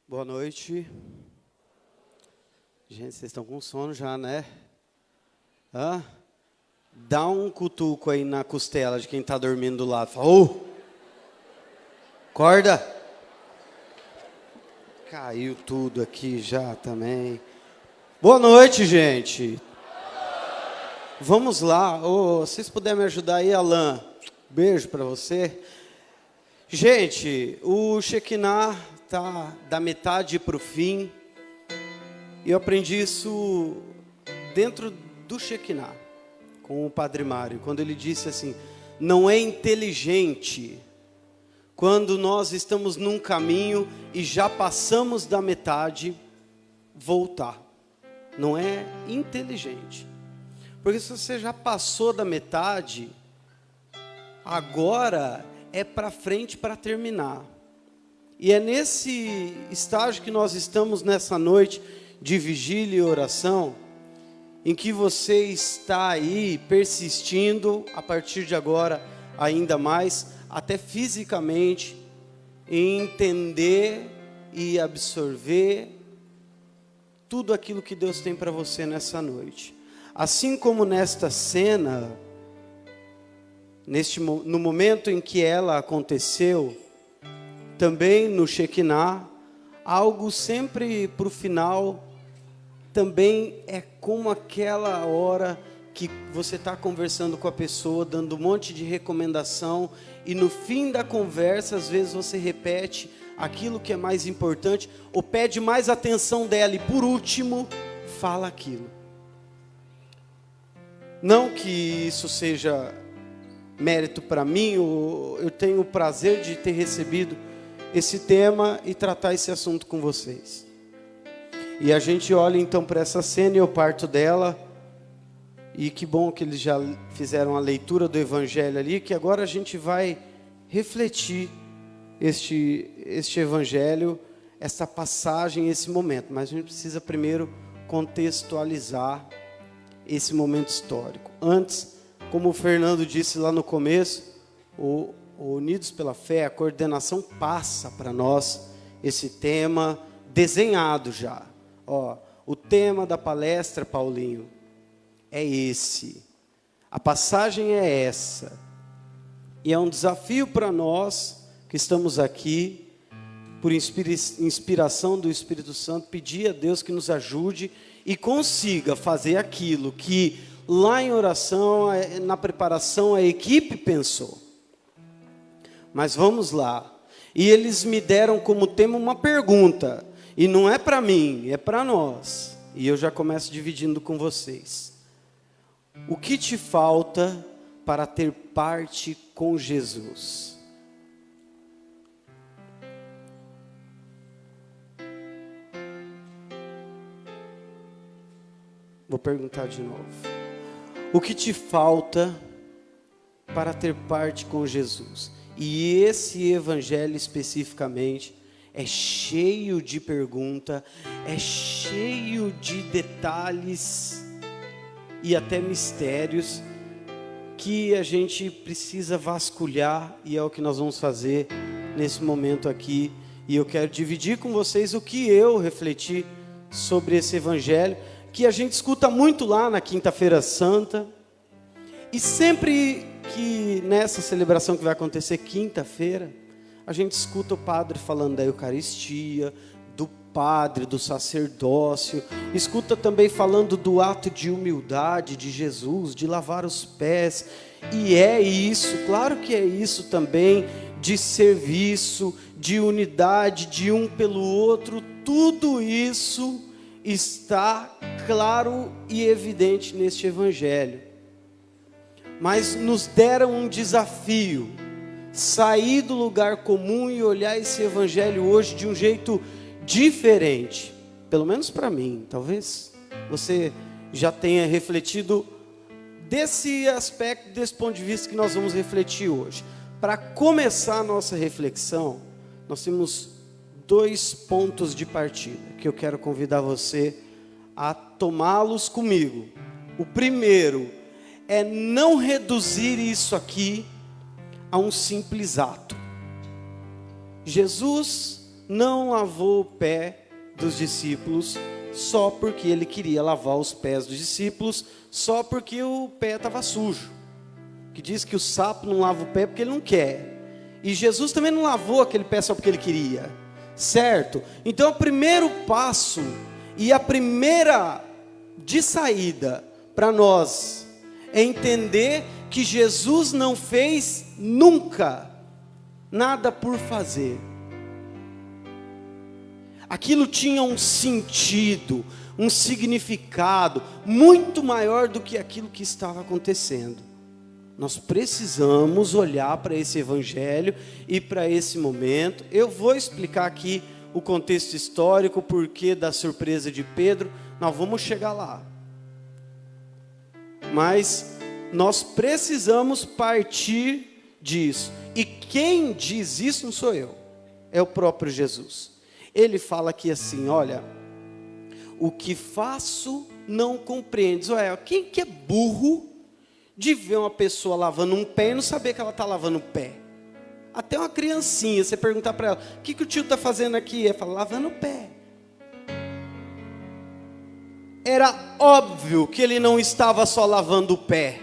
Boa noite. Gente, vocês estão com sono já, né? Hã? Dá um cutuco aí na costela de quem está dormindo do lado. Fala, ô! Acorda! Caiu tudo aqui já também. Boa noite, gente. Vamos lá. Oh, se vocês puderem me ajudar aí, Alan. Beijo para você. Gente, o Shekinah tá da metade para o fim. E eu aprendi isso dentro do Shekinah, com o Padre Mário, quando ele disse assim: não é inteligente quando nós estamos num caminho e já passamos da metade, voltar. Não é inteligente. Porque se você já passou da metade, agora é para frente para terminar. E é nesse estágio que nós estamos nessa noite de vigília e oração, em que você está aí persistindo a partir de agora ainda mais, até fisicamente, em entender e absorver tudo aquilo que Deus tem para você nessa noite. Assim como nesta cena, no momento em que ela aconteceu, também no Shekinah, algo sempre para o final, também é como aquela hora que você está conversando com a pessoa, dando um monte de recomendação, e no fim da conversa, às vezes você repete aquilo que é mais importante, ou pede mais atenção dela, e por último, fala aquilo. Não que isso seja mérito para mim, eu tenho o prazer de ter recebido esse tema e tratar esse assunto com vocês. E a gente olha então para essa cena e eu parto dela. E que bom que eles já fizeram a leitura do Evangelho ali, que agora a gente vai refletir este Evangelho, essa passagem, esse momento. Mas a gente precisa primeiro contextualizar esse momento histórico. Antes, como o Fernando disse lá no começo, o Unidos pela Fé, a coordenação passa para nós esse tema desenhado já. Ó, o tema da palestra, Paulinho, é esse. A passagem é essa. E é um desafio para nós que estamos aqui, por inspiração do Espírito Santo, pedir a Deus que nos ajude e consiga fazer aquilo que lá em oração, na preparação, a equipe pensou. Mas vamos lá. E eles me deram como tema uma pergunta. E não é para mim, é para nós. E eu já começo dividindo com vocês. O que te falta para ter parte com Jesus? Vou perguntar de novo. O que te falta para ter parte com Jesus? E esse evangelho especificamente é cheio de pergunta, é cheio de detalhes e até mistérios que a gente precisa vasculhar, e é o que nós vamos fazer nesse momento aqui. E eu quero dividir com vocês o que eu refleti sobre esse evangelho, que a gente escuta muito lá na Quinta-feira Santa, e sempre que nessa celebração que vai acontecer quinta-feira, a gente escuta o padre falando da Eucaristia, do padre, do sacerdócio, escuta também falando do ato de humildade de Jesus, de lavar os pés, e é isso, claro que é isso também, de serviço, de unidade, de um pelo outro, tudo isso está claro e evidente neste evangelho. Mas nos deram um desafio, sair do lugar comum e olhar esse evangelho hoje de um jeito diferente, pelo menos para mim. Talvez você já tenha refletido desse aspecto, desse ponto de vista que nós vamos refletir hoje. Para começar a nossa reflexão, nós temos 2 pontos de partida, que eu quero convidar você a tomá-los comigo. O primeiro é não reduzir isso aqui a um simples ato. Jesus não lavou o pé dos discípulos só porque ele queria lavar os pés dos discípulos, só porque o pé estava sujo. Que diz que o sapo não lava o pé porque ele não quer. E Jesus também não lavou aquele pé só porque ele queria. Certo? Então o primeiro passo e a primeira de saída para nós é entender que Jesus não fez nunca nada por fazer. Aquilo tinha um sentido, um significado muito maior do que aquilo que estava acontecendo. Nós precisamos olhar para esse evangelho e para esse momento. Eu vou explicar aqui o contexto histórico, o porquê da surpresa de Pedro. Nós vamos chegar lá. Mas nós precisamos partir disso. E quem diz isso não sou eu, é o próprio Jesus. Ele fala aqui assim, olha, o que faço não compreendes. Olha, quem que é burro de ver uma pessoa lavando um pé e não saber que ela está lavando o pé? Até uma criancinha, você perguntar para ela, o que o tio está fazendo aqui? Ela fala, lavando o pé. Era óbvio que ele não estava só lavando o pé.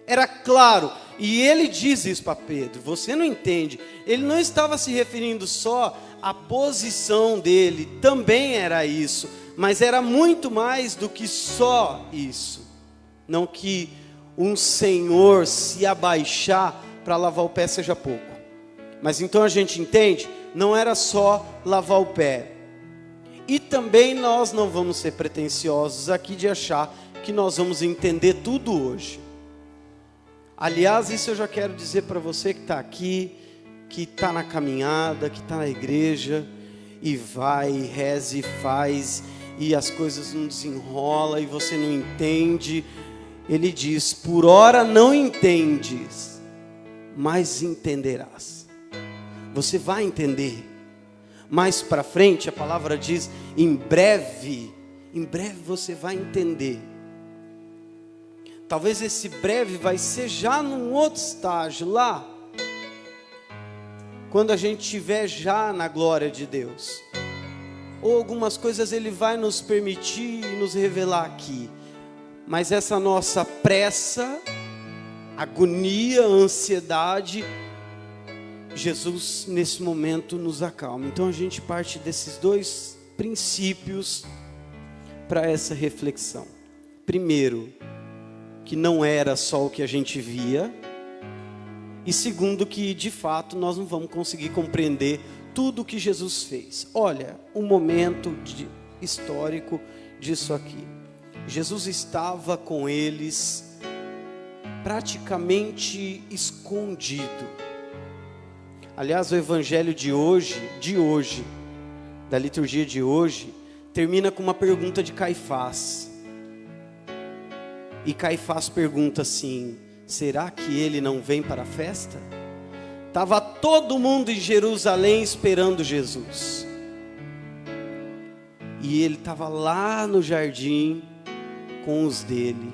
Era claro. E ele diz isso para Pedro, você não entende. Ele não estava se referindo só à posição dele, também era isso. Mas era muito mais do que só isso. Não que um senhor se abaixar para lavar o pé seja pouco. Mas então a gente entende, não era só lavar o pé. E também nós não vamos ser pretensiosos aqui de achar que nós vamos entender tudo hoje. Aliás, isso eu já quero dizer para você que está aqui, que está na caminhada, que está na igreja, e vai, reza e faz, e as coisas não desenrolam, e você não entende. Ele diz, por ora não entendes, mas entenderás. Você vai entender. Mais para frente a palavra diz, em breve você vai entender. Talvez esse breve vai ser já num outro estágio lá, quando a gente estiver já na glória de Deus. Ou algumas coisas Ele vai nos permitir e nos revelar aqui. Mas essa nossa pressa, agonia, ansiedade, Jesus nesse momento nos acalma. Então a gente parte desses dois princípios para essa reflexão. Primeiro, que não era só o que a gente via. E segundo, que de fato nós não vamos conseguir compreender tudo o que Jesus fez. Olha, um momento histórico disso aqui. Jesus estava com eles praticamente escondido. Aliás, o evangelho de hoje, da liturgia de hoje, termina com uma pergunta de Caifás. E Caifás pergunta assim, será que ele não vem para a festa? Estava todo mundo em Jerusalém esperando Jesus. E ele estava lá no jardim com os dele.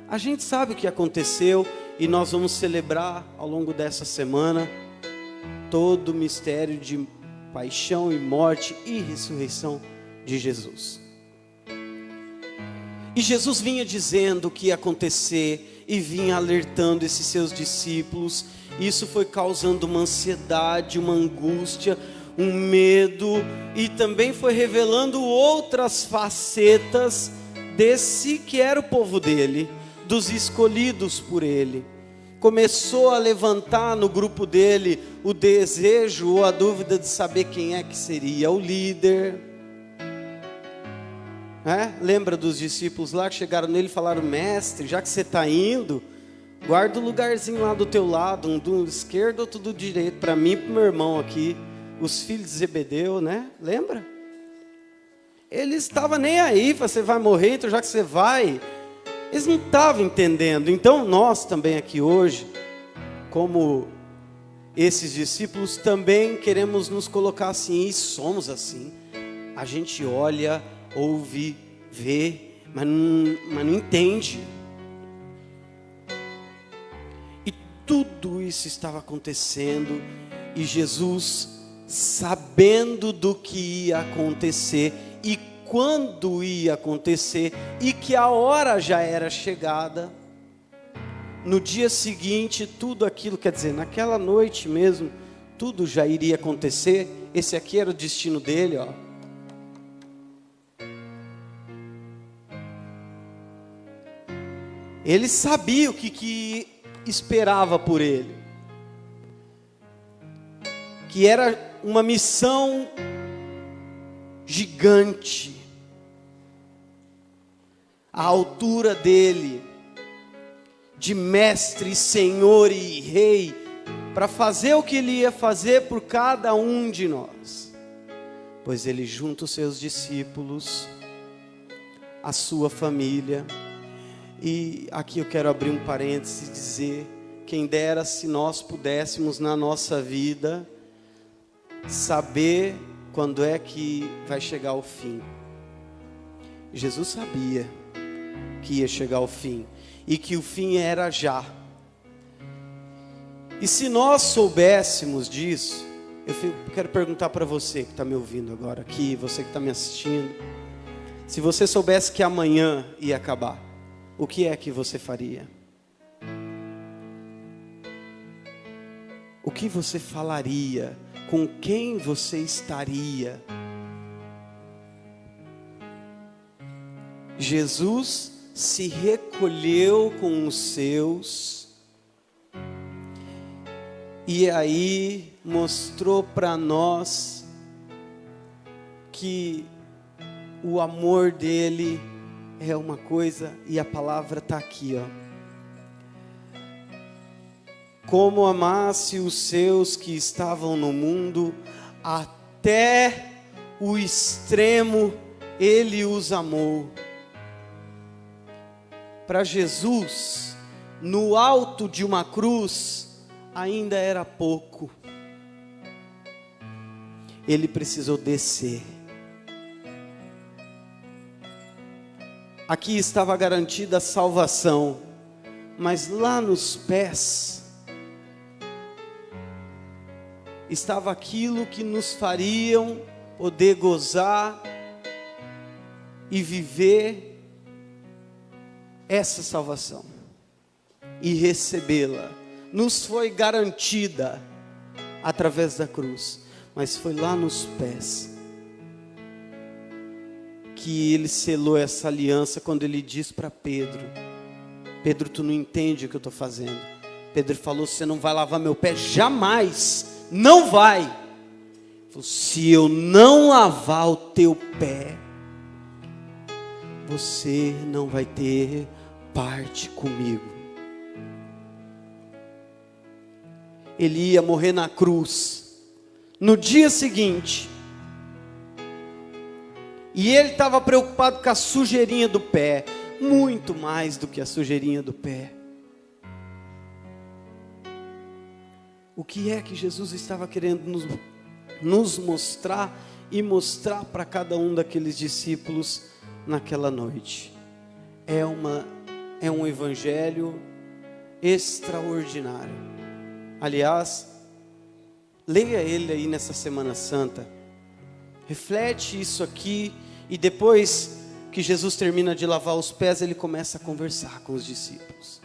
A gente sabe o que aconteceu e nós vamos celebrar ao longo dessa semana todo o mistério de paixão e morte e ressurreição de Jesus. E Jesus vinha dizendo o que ia acontecer e vinha alertando esses seus discípulos. Isso foi causando uma ansiedade, uma angústia, um medo, e também foi revelando outras facetas desse que era o povo dele, dos escolhidos por ele. Começou a levantar no grupo dele o desejo ou a dúvida de saber quem é que seria o líder. Lembra dos discípulos lá que chegaram nele e falaram, mestre, já que você está indo, guarda o lugarzinho lá do teu lado, um do esquerdo, outro do direito, para mim e para o meu irmão aqui, os filhos de Zebedeu, né? Lembra? Ele estava nem aí, você vai morrer, então já que você vai, eles não estavam entendendo. Então nós também aqui hoje, como esses discípulos, também queremos nos colocar assim, e somos assim. A gente olha, ouve, vê, mas não entende. E tudo isso estava acontecendo, e Jesus sabendo do que ia acontecer e quando ia acontecer, e que a hora já era chegada. No dia seguinte, tudo aquilo, quer dizer, naquela noite mesmo, tudo já iria acontecer. Esse aqui era o destino dele, ó. Ele sabia o que esperava por ele, que era uma missão gigante, à altura dele, de mestre, senhor e rei, para fazer o que ele ia fazer por cada um de nós. Pois ele junta os seus discípulos, a sua família. E aqui eu quero abrir um parênteses e dizer: quem dera se nós pudéssemos na nossa vida saber quando é que vai chegar o fim. Jesus sabia que ia chegar o fim, e que o fim era já. E se nós soubéssemos disso, eu quero perguntar para você que está me ouvindo agora aqui, você que está me assistindo, se você soubesse que amanhã ia acabar, o que é que você faria? O que você falaria? Com quem você estaria? Jesus se recolheu com os seus, e aí mostrou para nós que o amor dele é uma coisa, e a palavra está aqui, ó. Como amasse os seus que estavam no mundo, até o extremo ele os amou. Para Jesus, no alto de uma cruz, ainda era pouco. Ele precisou descer. Aqui estava garantida a salvação, mas lá nos pés estava aquilo que nos fariam poder gozar e viver essa salvação e recebê-la. Nos foi garantida através da cruz, mas foi lá nos pés que ele selou essa aliança, quando ele diz para Pedro: Pedro, tu não entende o que eu estou fazendo. Pedro falou: você não vai lavar meu pé jamais. Não vai. Ele falou: se eu não lavar o teu pé, você não vai ter parte comigo. Ele ia morrer na cruz no dia seguinte, e ele estava preocupado com a sujeirinha do pé, muito mais do que a sujeirinha do pé. O que é que Jesus estava querendo nos mostrar e mostrar para cada um daqueles discípulos naquela noite? É um evangelho extraordinário. Aliás, leia ele aí nessa Semana Santa, reflete isso aqui, e depois que Jesus termina de lavar os pés, ele começa a conversar com os discípulos.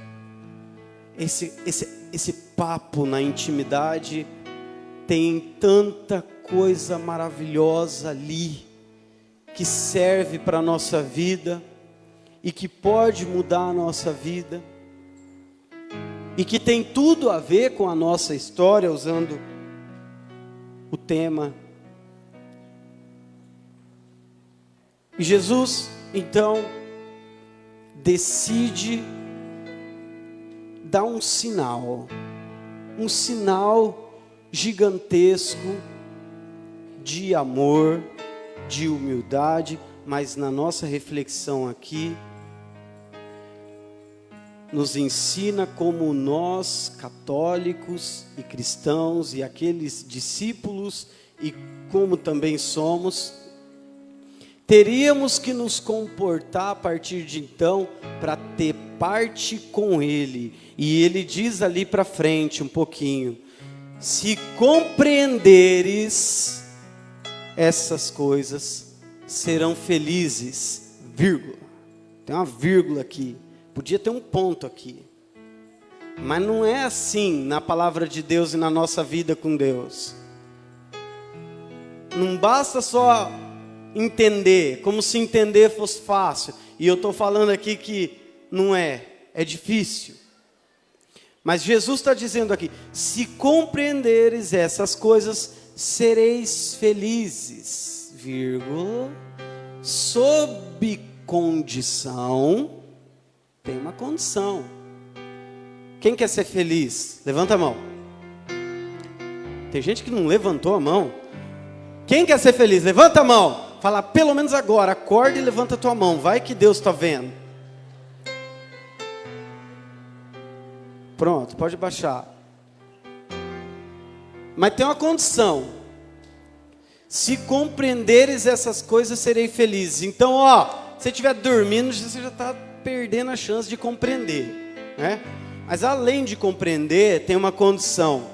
Esse papo na intimidade tem tanta coisa maravilhosa ali, que serve para a nossa vida e que pode mudar a nossa vida, e que tem tudo a ver com a nossa história, usando o tema. E Jesus, então, decide dar um sinal gigantesco de amor, de humildade, mas na nossa reflexão aqui, nos ensina como nós, católicos e cristãos, e aqueles discípulos, e como também somos, teríamos que nos comportar a partir de então para ter parte com Ele. E Ele diz ali para frente um pouquinho: Se compreenderes essas coisas, serão felizes, vírgula. Tem uma vírgula aqui. Podia ter um ponto aqui. Mas não é assim na palavra de Deus e na nossa vida com Deus. Não basta só entender, como se entender fosse fácil. E eu estou falando aqui que não é difícil. Mas Jesus está dizendo aqui, se compreenderes essas coisas, sereis felizes, vírgula, sob condição, tem uma condição. Quem quer ser feliz? Levanta a mão. Tem gente que não levantou a mão. Quem quer ser feliz? Levanta a mão. Fala, pelo menos agora, acorda e levanta a tua mão. Vai que Deus está vendo. Pronto, pode baixar. Mas tem uma condição. Se compreenderes essas coisas, serei feliz. Então, ó, se você estiver dormindo, você já está perdendo a chance de compreender, né? Mas além de compreender, tem uma condição.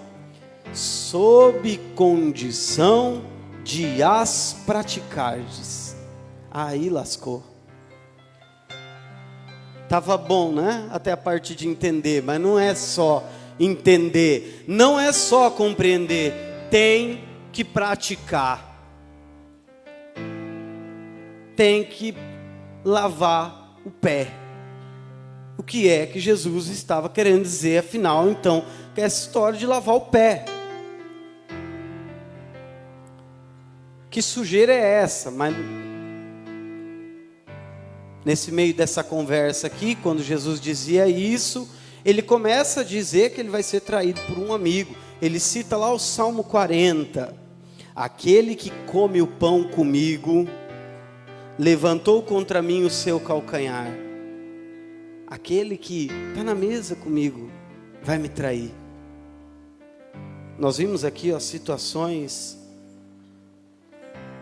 Sob condição de as praticardes. Aí lascou. Tava bom, né? Até a parte de entender, mas não é só entender, não é só compreender, tem que praticar. Tem que lavar o pé. O que é que Jesus estava querendo dizer, afinal, então, que é essa história de lavar o pé? Que sujeira é essa? Mas nesse meio dessa conversa aqui, quando Jesus dizia isso, ele começa a dizer que ele vai ser traído por um amigo. Ele cita lá o Salmo 40. Aquele que come o pão comigo, levantou contra mim o seu calcanhar. Aquele que está na mesa comigo, vai me trair. Nós vimos aqui as situações,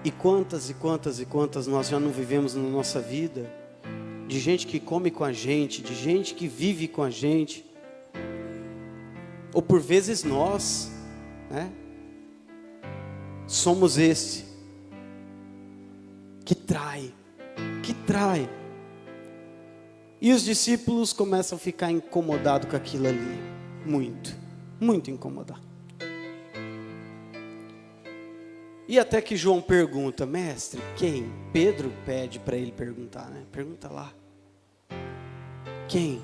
e quantas nós já não vivemos na nossa vida, de gente que come com a gente, de gente que vive com a gente, ou por vezes nós, né, somos esse, que trai. E os discípulos começam a ficar incomodados com aquilo ali, muito incomodados. E até que João pergunta, mestre, quem? Pedro pede para ele perguntar, né? Pergunta lá. Quem?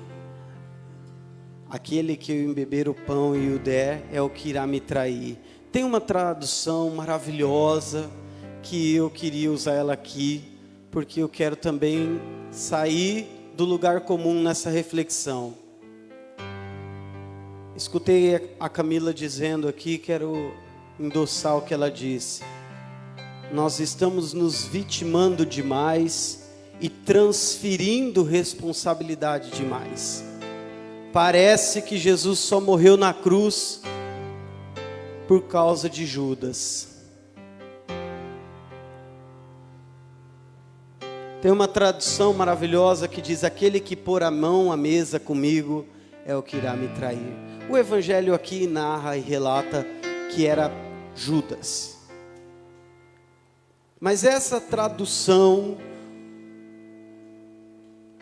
Aquele que eu embeber o pão e o der é o que irá me trair. Tem uma tradução maravilhosa que eu queria usar ela aqui, porque eu quero também sair do lugar comum nessa reflexão. Escutei a Camila dizendo aqui, quero endossar o que ela disse. Nós estamos nos vitimando demais e transferindo responsabilidade demais. Parece que Jesus só morreu na cruz por causa de Judas. Tem uma tradução maravilhosa que diz, aquele que pôr a mão à mesa comigo é o que irá me trair. O Evangelho aqui narra e relata que era Judas. Mas essa tradução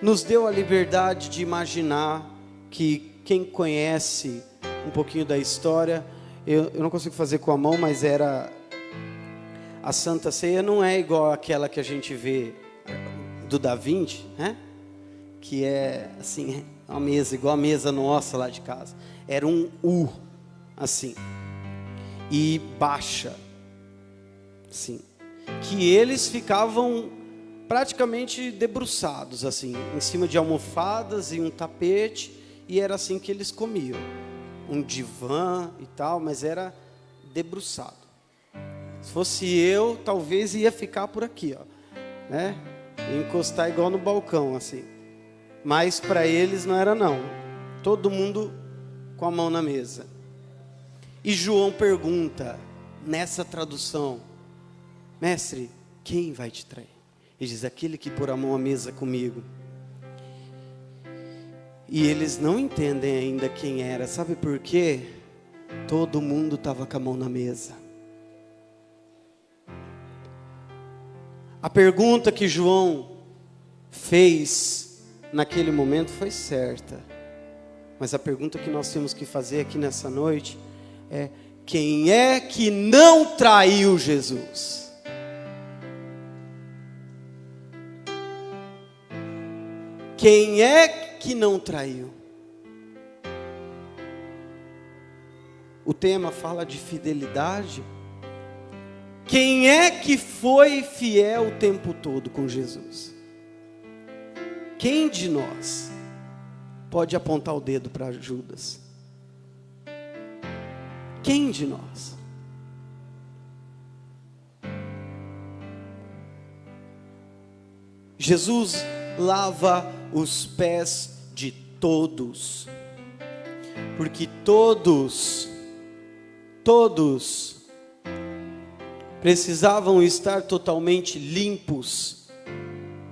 nos deu a liberdade de imaginar que quem conhece um pouquinho da história, eu não consigo fazer com a mão, mas era a Santa Ceia não é igual àquela que a gente vê do Da Vinci, né? Que é assim, uma mesa igual a mesa nossa lá de casa. Era um U, assim, e baixa, assim, que eles ficavam praticamente debruçados, assim, em cima de almofadas e um tapete, e era assim que eles comiam, um divã e tal, mas era debruçado. Se fosse eu, talvez ia ficar por aqui, ó, né? Ia encostar igual no balcão, assim. Mas para eles não era não. Todo mundo com a mão na mesa. E João pergunta, nessa tradução, mestre, quem vai te trair? Ele diz, aquele que pôr a mão à mesa comigo. E eles não entendem ainda quem era. Sabe por quê? Todo mundo estava com a mão na mesa. A pergunta que João fez naquele momento foi certa. Mas a pergunta que nós temos que fazer aqui nessa noite é: quem é que não traiu Jesus? Quem é que não traiu? O tema fala de fidelidade. Quem é que foi fiel o tempo todo com Jesus? Quem de nós pode apontar o dedo para Judas? Quem de nós? Jesus lava os pés de todos, porque todos precisavam estar totalmente limpos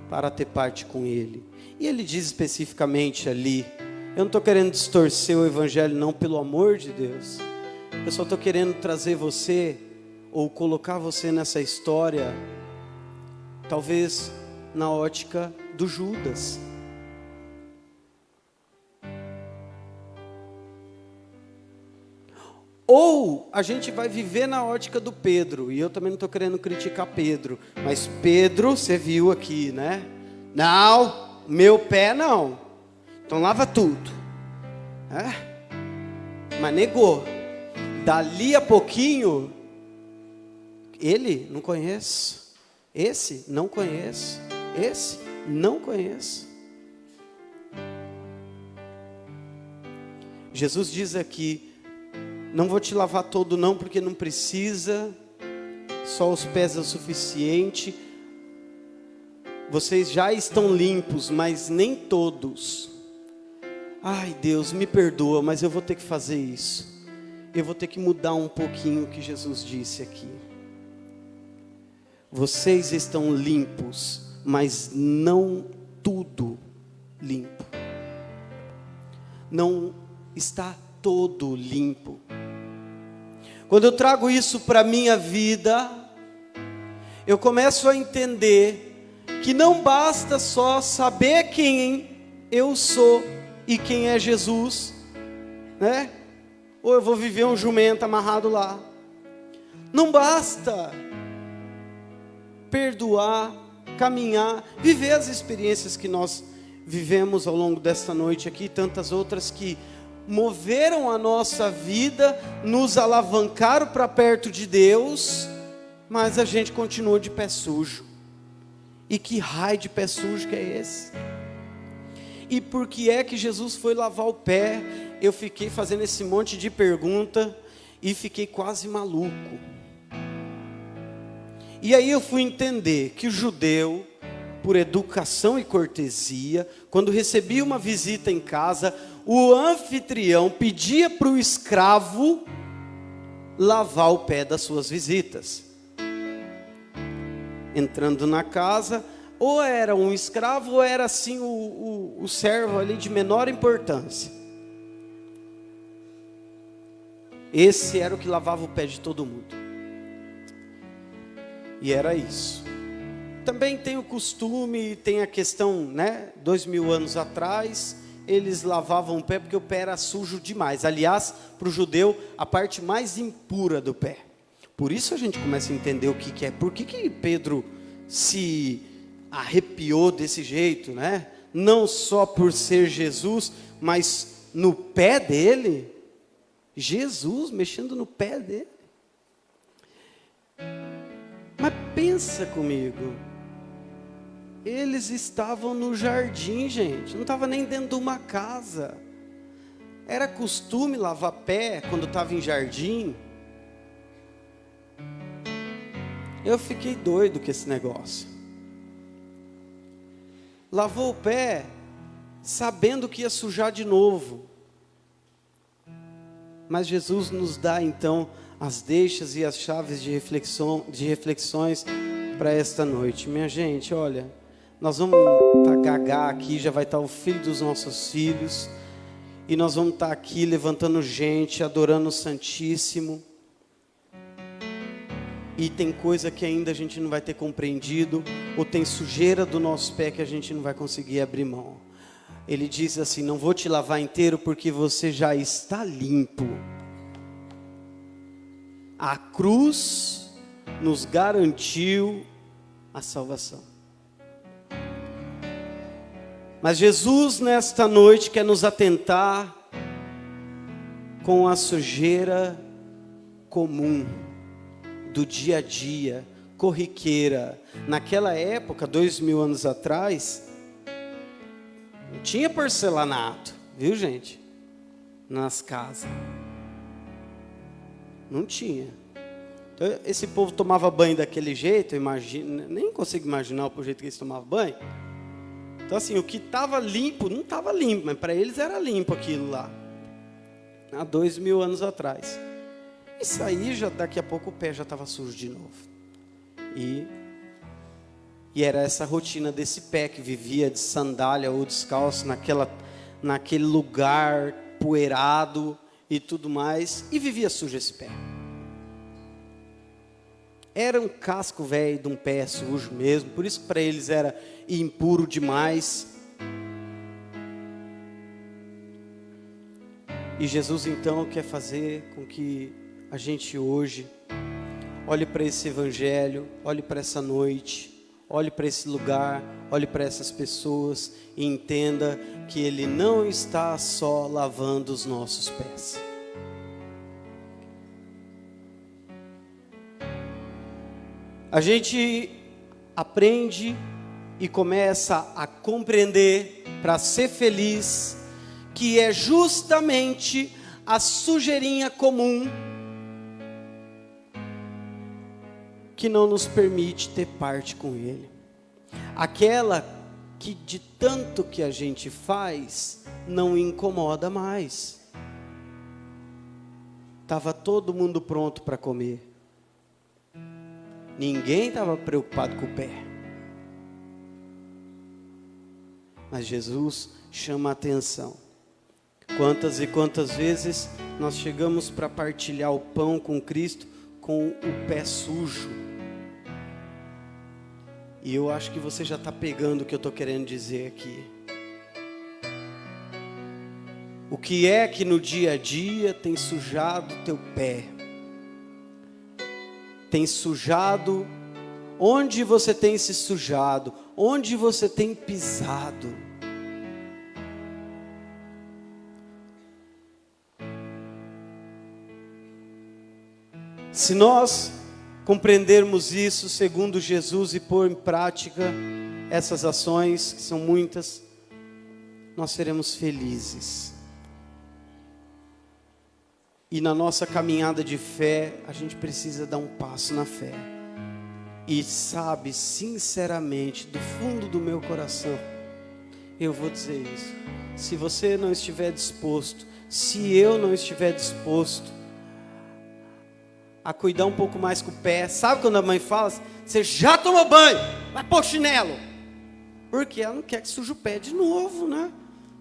para ter parte com Ele. E Ele diz especificamente ali, eu não estou querendo distorcer o Evangelho não, pelo amor de Deus, eu só estou querendo trazer você, ou colocar você nessa história, talvez na ótica do Judas. Ou a gente vai viver na ótica do Pedro, e eu também não estou querendo criticar Pedro, mas Pedro, você viu aqui, né? Não, meu pé não, então lava tudo, mas negou. Dali a pouquinho, ele não conheço, esse não conheço, esse não conheço. Jesus diz aqui: não vou te lavar todo não, porque não precisa, só os pés é o suficiente. Vocês já estão limpos, mas nem todos. Ai Deus, me perdoa, mas eu vou ter que fazer isso. Eu vou ter que mudar um pouquinho o que Jesus disse aqui. Vocês estão limpos, mas não tudo limpo. Não está todo limpo. Quando eu trago isso para a minha vida, eu começo a entender que não basta só saber quem eu sou e quem é Jesus, né? Ou eu vou viver um jumento amarrado lá. Não basta perdoar, caminhar, viver as experiências que nós vivemos ao longo desta noite aqui, tantas outras que moveram a nossa vida, nos alavancaram para perto de Deus, mas a gente continua de pé sujo. E que raio de pé sujo que é esse? E por que é que Jesus foi lavar o pé? Eu fiquei fazendo esse monte de pergunta e fiquei quase maluco. E aí eu fui entender que o judeu, por educação e cortesia, quando recebia uma visita em casa, o anfitrião pedia para o escravo lavar o pé das suas visitas. Entrando na casa, ou era um escravo, ou era assim o servo ali de menor importância. Esse era o que lavava o pé de todo mundo. E era isso. Também tem o costume, tem a questão, né? 2000 anos atrás, eles lavavam o pé porque o pé era sujo demais. Aliás, para o judeu, a parte mais impura do pé. Por isso a gente começa a entender o que é. Por que Pedro se arrepiou desse jeito, né? Não só por ser Jesus, mas no pé dele. Jesus mexendo no pé dele. Mas pensa comigo. Eles estavam no jardim, gente. Não estava nem dentro de uma casa. Era costume lavar pé quando estava em jardim. Eu fiquei doido com esse negócio. Lavou o pé, sabendo que ia sujar de novo. Mas Jesus nos dá então as deixas e as chaves de reflexões para esta noite. Minha gente, olha, nós vamos estar gagá aqui, já vai estar o filho dos nossos filhos. E nós vamos estar aqui levantando gente, adorando o Santíssimo. E tem coisa que ainda a gente não vai ter compreendido, ou tem sujeira do nosso pé que a gente não vai conseguir abrir mão. Ele diz assim: não vou te lavar inteiro porque você já está limpo. A cruz nos garantiu a salvação. Mas Jesus nesta noite quer nos atentar com a sujeira comum do dia a dia, corriqueira. Naquela época, 2000 anos atrás, não tinha porcelanato, viu, gente? Nas casas. Não tinha. Então, esse povo tomava banho daquele jeito, nem consigo imaginar o jeito que eles tomavam banho. Então assim, o que estava limpo, não estava limpo, mas para eles era limpo aquilo lá. Há 2000 anos atrás. Isso aí, daqui a pouco o pé já estava sujo de novo. E era essa rotina desse pé que vivia de sandália ou descalço naquele lugar poeirado e tudo mais. E vivia sujo esse pé. Era um casco velho de um pé sujo mesmo. Por isso que para eles era impuro demais. E Jesus então quer fazer com que a gente hoje olhe para esse evangelho, olhe para essa noite, olhe para esse lugar, olhe para essas pessoas e entenda que Ele não está só lavando os nossos pés. A gente aprende e começa a compreender, para ser feliz, que é justamente a sujeirinha comum que não nos permite ter parte com Ele. Aquela que de tanto que a gente faz, não incomoda mais. Estava todo mundo pronto para comer. Ninguém estava preocupado com o pé. Mas Jesus chama a atenção. Quantas e quantas vezes nós chegamos para partilhar o pão com Cristo com o pé sujo. E eu acho que você já está pegando o que eu estou querendo dizer aqui. O que é que no dia a dia tem sujado teu pé? Tem sujado, onde você tem se sujado, onde você tem pisado. Se nós compreendermos isso segundo Jesus e pôr em prática essas ações, que são muitas, nós seremos felizes. E na nossa caminhada de fé, a gente precisa dar um passo na fé. E sabe, sinceramente, do fundo do meu coração, eu vou dizer isso. Se você não estiver disposto, se eu não estiver disposto a cuidar um pouco mais com o pé, sabe quando a mãe fala, você já tomou banho, vai pôr chinelo. Porque ela não quer que suje o pé de novo, né?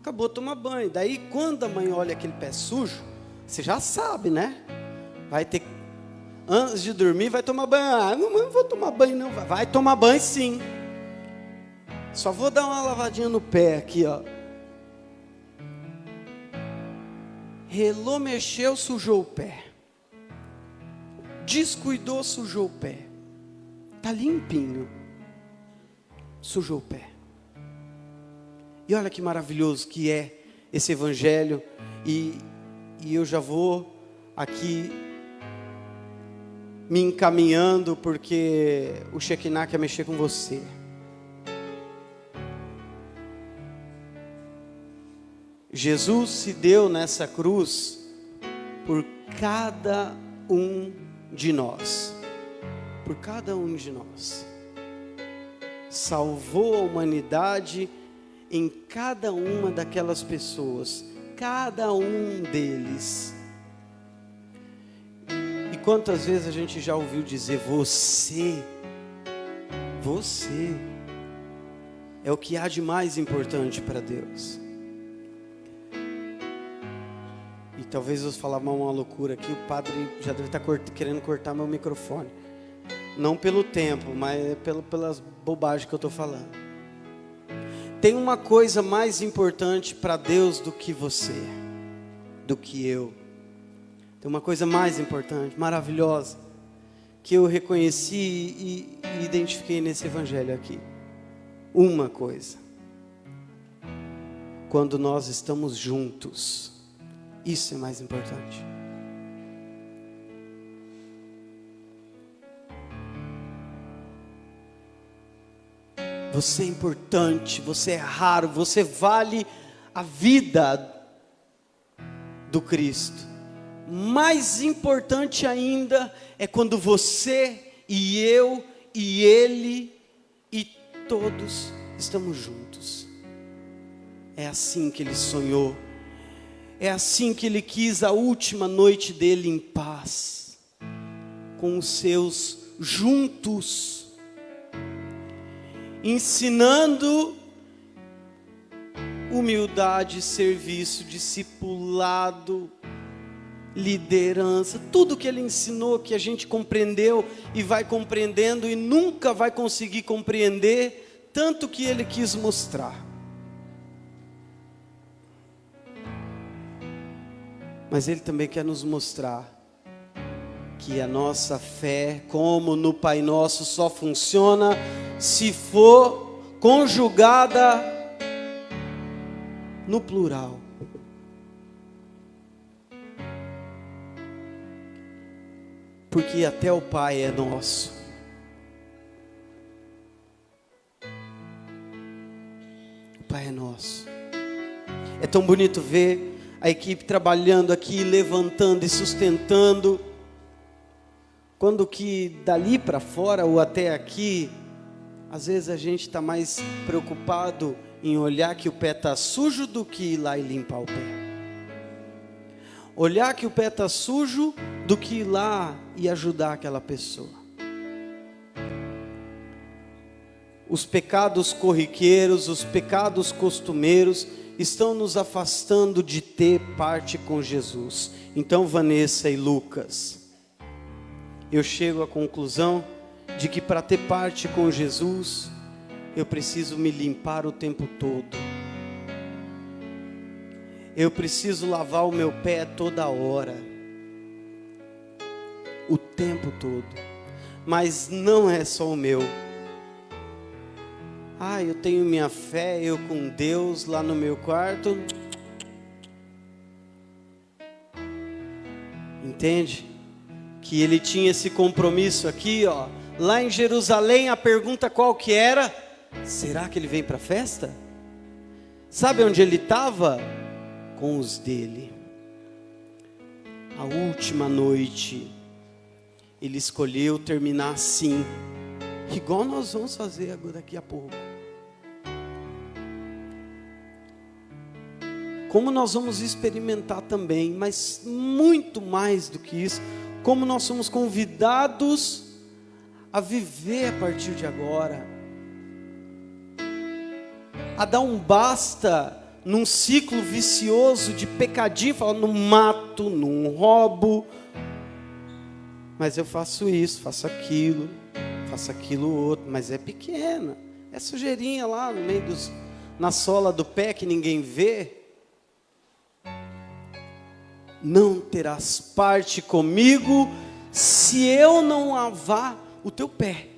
Acabou de tomar banho. Daí quando a mãe olha aquele pé sujo, você já sabe, né? Vai ter, antes de dormir, vai tomar banho. Ah, não vou tomar banho não. Vai tomar banho sim. Só vou dar uma lavadinha no pé aqui, ó. Relou, mexeu, sujou o pé. Descuidou, sujou o pé. Tá limpinho. Sujou o pé. E olha que maravilhoso que é esse evangelho. E eu já vou aqui me encaminhando, porque o Shekinah quer mexer com você. Jesus se deu nessa cruz por cada um de nós. Por cada um de nós. Salvou a humanidade em cada uma daquelas pessoas. Cada um deles. E quantas vezes a gente já ouviu dizer: você é o que há de mais importante para Deus. talvez eu falar uma loucura aqui, o padre já deve estar querendo cortar meu microfone. Não pelo tempo, mas pelas bobagens que eu estou falando. Tem uma coisa mais importante para Deus do que você, do que eu. Tem uma coisa mais importante, maravilhosa, que eu reconheci e identifiquei nesse evangelho aqui. Uma coisa. Quando nós estamos juntos, isso é mais importante. Você é importante, você é raro, você vale a vida do Cristo. Mais importante ainda é quando você e eu e Ele e todos estamos juntos. É assim que Ele sonhou. É assim que Ele quis a última noite dele em paz, com os seus juntos. Ensinando humildade, serviço, discipulado, liderança, tudo que Ele ensinou, que a gente compreendeu e vai compreendendo e nunca vai conseguir compreender, tanto que Ele quis mostrar. Mas Ele também quer nos mostrar que a nossa fé, como no Pai Nosso, só funciona se for conjugada no plural. Porque até o Pai é nosso. O Pai é nosso. É tão bonito ver a equipe trabalhando aqui, levantando e sustentando. Quando que dali para fora ou até aqui, às vezes a gente está mais preocupado em olhar que o pé está sujo do que ir lá e limpar o pé. Olhar que o pé está sujo do que ir lá e ajudar aquela pessoa. Os pecados corriqueiros, os pecados costumeiros estão nos afastando de ter parte com Jesus. Então, Vanessa e Lucas, eu chego à conclusão de que para ter parte com Jesus, eu preciso me limpar o tempo todo. Eu preciso lavar o meu pé toda hora. O tempo todo. Mas não é só o meu. Eu tenho minha fé, eu com Deus lá no meu quarto. Entende? Que ele tinha esse compromisso aqui, ó. Lá em Jerusalém, a pergunta qual que era? Será que ele vem para a festa? Sabe onde ele estava? Com os dele. A última noite, ele escolheu terminar assim, igual nós vamos fazer daqui a pouco. Como nós vamos experimentar também, mas muito mais do que isso, como nós somos convidados a viver a partir de agora, a dar um basta num ciclo vicioso de pecadinho, falando, não mato, não roubo, mas eu faço isso, faço aquilo outro, mas é pequena, é sujeirinha lá no meio na sola do pé que ninguém vê. Não terás parte comigo se eu não lavar o teu pé.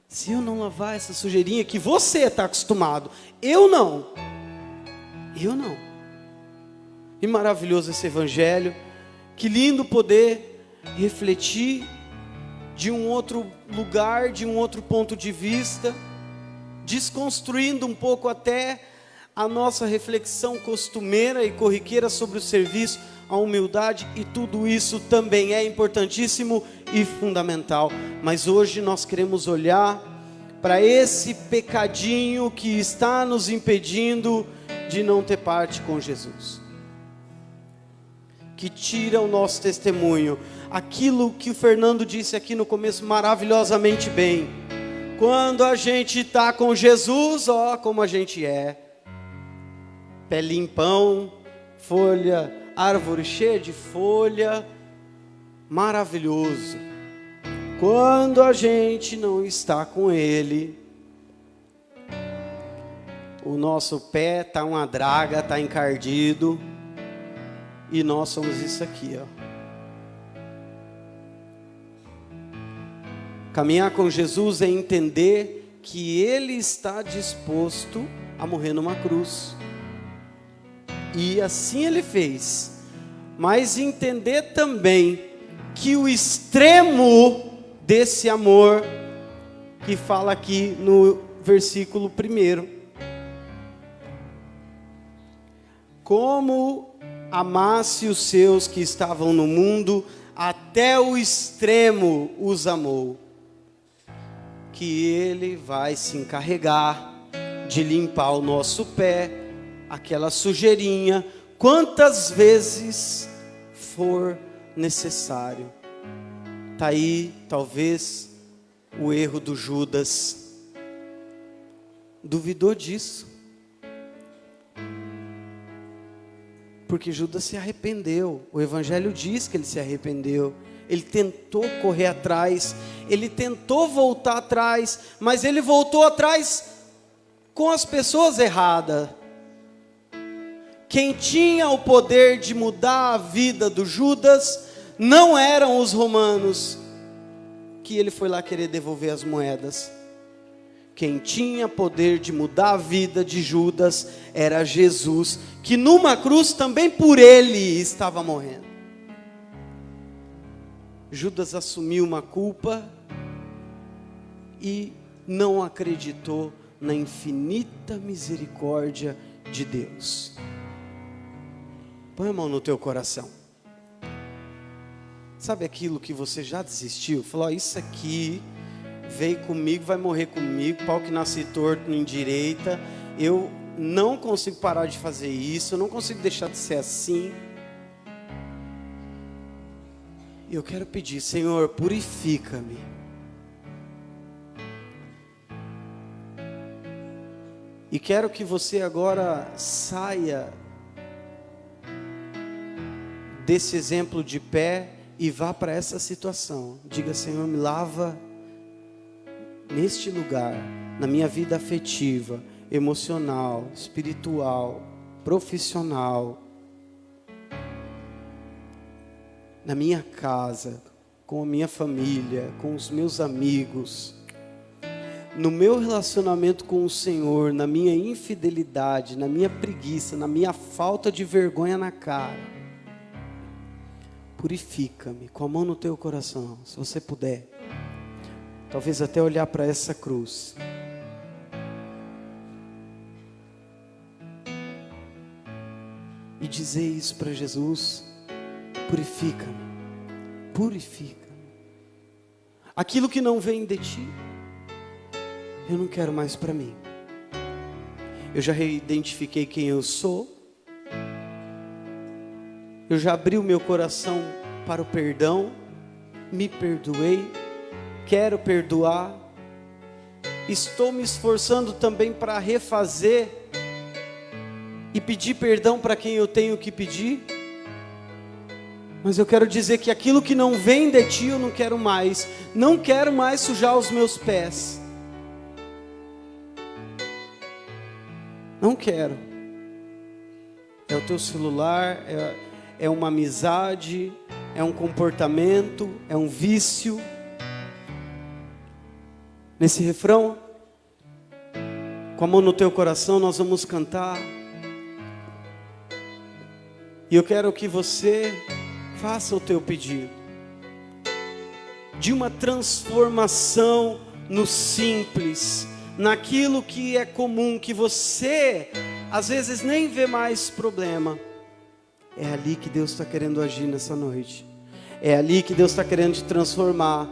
Se eu não lavar essa sujeirinha que você está acostumado, eu não. E maravilhoso esse evangelho, que lindo poder refletir de um outro lugar, de um outro ponto de vista, desconstruindo um pouco até a nossa reflexão costumeira e corriqueira sobre o serviço, a humildade, e tudo isso também é importantíssimo e fundamental. Mas hoje nós queremos olhar para esse pecadinho que está nos impedindo de não ter parte com Jesus, que tira o nosso testemunho. Aquilo que o Fernando disse aqui no começo maravilhosamente bem: Quando a gente está com Jesus, ó, como a gente é. Pé limpão, folha, árvore cheia de folha, maravilhoso. Quando a gente não está com Ele, o nosso pé está uma draga, está encardido, e nós somos isso aqui, ó. Caminhar com Jesus é entender que Ele está disposto a morrer numa cruz. E assim Ele fez. Mas entender também que o extremo desse amor, que fala aqui no versículo 1, como amasse os seus que estavam no mundo, até o extremo os amou, que Ele vai se encarregar de limpar o nosso pé, aquela sujeirinha, quantas vezes for necessário. Está aí, talvez, o erro do Judas. Duvidou disso. Porque Judas se arrependeu. O Evangelho diz que ele se arrependeu. Ele tentou correr atrás, ele tentou voltar atrás, mas ele voltou atrás com as pessoas erradas. Quem tinha o poder de mudar a vida do Judas não eram os romanos, que ele foi lá querer devolver as moedas. Quem tinha poder de mudar a vida de Judas era Jesus, que numa cruz também por ele estava morrendo. Judas assumiu uma culpa e não acreditou na infinita misericórdia de Deus. Põe a mão no teu coração. Sabe aquilo que você já desistiu? Falou, ó, isso aqui veio comigo, vai morrer comigo, pau que nasce torto não endireita, eu não consigo parar de fazer isso, eu não consigo deixar de ser assim. Eu quero pedir, Senhor, purifica-me. E quero que você agora saia desse exemplo de pé e vá para essa situação. Diga, Senhor, me lava neste lugar, na minha vida afetiva, emocional, espiritual, profissional, na minha casa, com a minha família, com os meus amigos, no meu relacionamento com o Senhor, na minha infidelidade, na minha preguiça, na minha falta de vergonha na cara. Purifica-me, com a mão no teu coração, se você puder. Talvez até olhar para essa cruz. E dizer isso para Jesus. Purifica-me, purifica-me. Aquilo que não vem de ti, eu não quero mais para mim. Eu já reidentifiquei quem eu sou. Eu já abri o meu coração para o perdão. Me perdoei. Quero perdoar. Estou me esforçando também para refazer e pedir perdão para quem eu tenho que pedir. Mas eu quero dizer que aquilo que não vem de ti eu não quero mais. Não quero mais sujar os meus pés. Não quero. É o teu celular, é uma amizade, é um comportamento, é um vício. Nesse refrão, com a mão no teu coração, nós vamos cantar. E eu quero que você faça o teu pedido de uma transformação no simples, naquilo que é comum, que você às vezes nem vê mais problema. É ali que Deus está querendo agir nessa noite. É ali que Deus está querendo te transformar,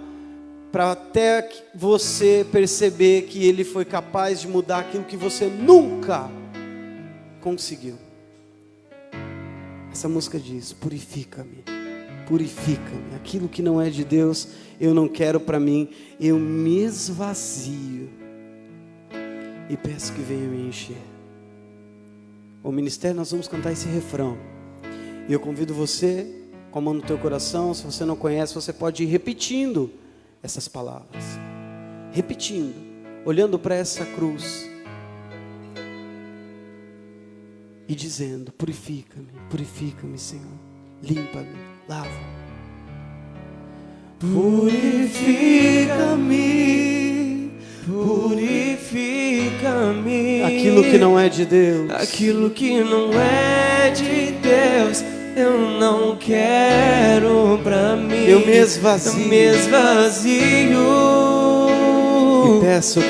para até você perceber que Ele foi capaz de mudar aquilo que você nunca conseguiu. Essa música diz: purifica-me purifica-me. Aquilo que não é de Deus, eu não quero para mim. Eu me esvazio e peço que venha me encher. O ministério, nós vamos cantar esse refrão. E eu convido você, com a mão no teu coração, se você não conhece, você pode ir repetindo essas palavras. Repetindo, olhando para essa cruz. E dizendo: purifica-me, Senhor. Limpa-me, lava-me. Purifica-me, purifica-me. Aquilo que não é de Deus, aquilo que não é de Deus, eu não quero pra mim. Eu me esvazio. E peço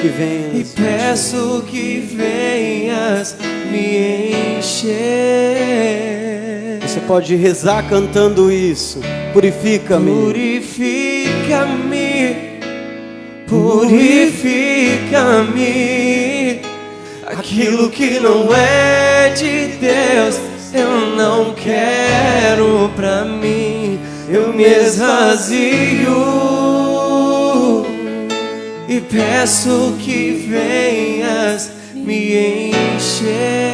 que venhas me encher. Você pode rezar cantando isso. Purifica-me. Purifica-me. Aquilo que não é de Deus, eu não quero pra mim. Eu me esvazio e peço que venhas me encher.